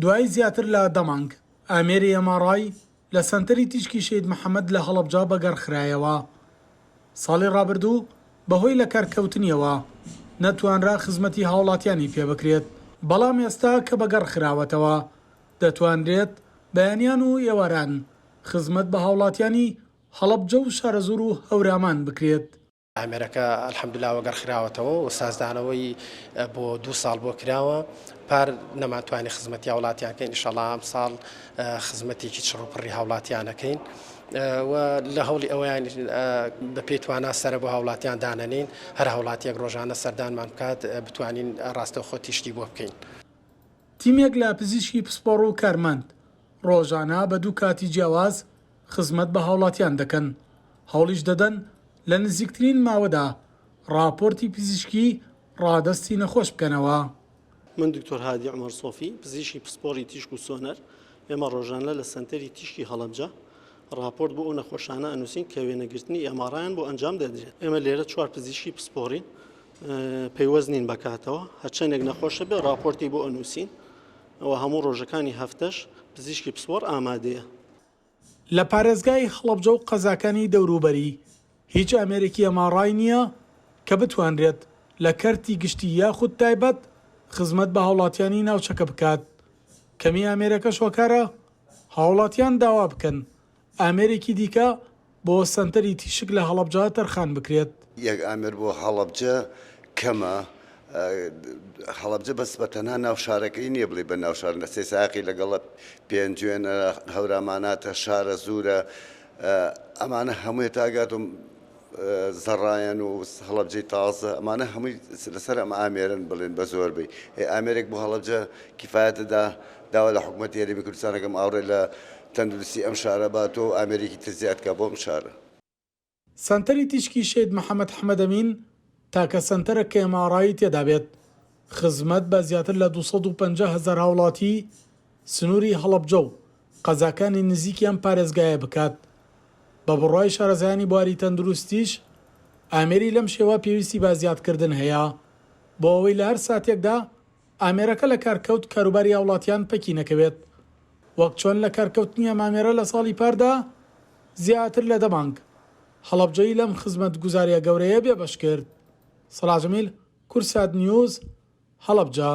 دوای زیاتر لە دەمانگ ئامێری ئەماڕای لە سەنتەری تیشکی شید محەممەد لە هەڵەبجا بەگەڕخرایەوە. ساڵی ڕابردوو بەهۆی لە کارکەوتنیەوە نەتوانرا خزمەتی هاوڵاتیانی پێ بکرێت، بەڵام ئێستا کە بەگەڕخراوەتەوە دەتوانرێت بەیانیان و ئێواران خزمەت بە هاوڵاتیانی هەڵەبجە و شارەزور و هەورامان بکرێت. ئامێرەکە ئەلحەمدولیلا وەگەڕخراوەتەوە و سازدانەوەی بۆ 2 ساڵ بۆ کراوە، پار نەماتوانی خزمەتی هاوڵاتیانکەین. ئینشەڵا ئەم ساڵ خزمەتێکی چڕوپڕی هاوڵاتیانەکەین و لە هەوڵی ئەوەیان بە پێیتوانە سەرە بۆ هاوڵاتیان دانەنین، هەر هاوڵاتیەک ڕۆژانە سەردانمان بکات بتوانین ڕاستەوخۆ تیشتی بۆ بکەین. تیمێک لە پزیشکی پسپۆڕ و کارمەند ڕۆژانە بە 2 کاتی جیاواز خزمەت بە هاوڵاتیان دەکەن، هەوڵیش دەدەن لە نزیکترین ماوەدا راپۆرتی پزیشکی ڕادستی نەخۆش بکەنەوە. من دکتۆر هادی عومەر سۆفی، پزیشکی پسپۆڕی تیشک و سۆنەر. ئێمە ڕۆژانە لە سەنتەری تیشکی هەڵەبجە راپۆرت بۆ ئەو نەخۆشانە ئەنووسین کە وێنەگرتنی ئەمارایان بۆ ئەنجام دەدرێت. ئێمە لێرە 4 پزیشکی پسپۆڕین، پەیوەزنین بەکاتەوە، هەرچەندێک نەخۆشە بێ راپۆرتی بۆ ئەنووسین، ئەوە هەموو ڕۆژەکانی هەفتەش پزیشکی پسپۆڕ ئامادەیە. لە پارێزگای هەڵەبجە و قەزاکانی دەوروبەری هیچ ئامێرێکی ئەماڕای نییە کە بتوانرێت لە کەرتی گشتی یاخود تایبەت خزمەت بە هاوڵاتیانی ناوچەکە بکات. کەمی ئامێرەکە شۆکارە هاوڵاتیان داوا بکەن ئامێرێکی دیکە بۆ سەنتەری تیشک لە هەڵەبجە تەرخان بکرێت. یەک ئامێر بۆ هەڵەبجە کەمە. هەڵەبجە بەس بە تەنها ناو شارەکەی نییە بڵێ بە ناو شار نەسێ ساقی لەگەڵە پێنجوێنە هەوراماناتە شارە زورە، ئەمانە هەمووی تاگاتم زەڕایەن و هەڵەبجەی تازە، ئەمانە هەمووی لەسەر ئەمە ئامێرن بڵێن بە زۆربەی. ئامێرێک بۆ هەڵەبجە کیفایەتەدا داوا لە حکوومەتی هەرێمی کوردستانەکەم ئاوڕێ لە تەندروستی ئەم شارە باتەوە و ئامێرێکی تر زیادکە بۆ ئەم شارە. سەنتەری تیشکی شید محەممەد حەمەدەمین تاکە سنتەرە کە ئێماڕایی تێدا بێت خزمەت بە زیاتر لە 250,000 هاوڵاتی سنووری هەڵەبجە و قەزاکانی نزیکیان پارێزگایە بکات. بە بڕای شارەزایانی بواری تەندروستیش ئامێری لەم شێوە پێویستی بە زیادکردن هەیە بۆ ئەوەی لە هەر ساتێکدا ئامێرەکە لە کارکەوت کاروباری هاوڵاتیان پەکی نەکەوێت، وەک چۆن لە کارکەوتنی ئەمامێرە لە ساڵی پاردا زیاتر لە دەمانگ هەڵەبجەی لەم خزمەت گوزاریە گەورەیە بێبەش کرد. سەلاح جەمیل، کورسات نیوز، هەڵەبجە.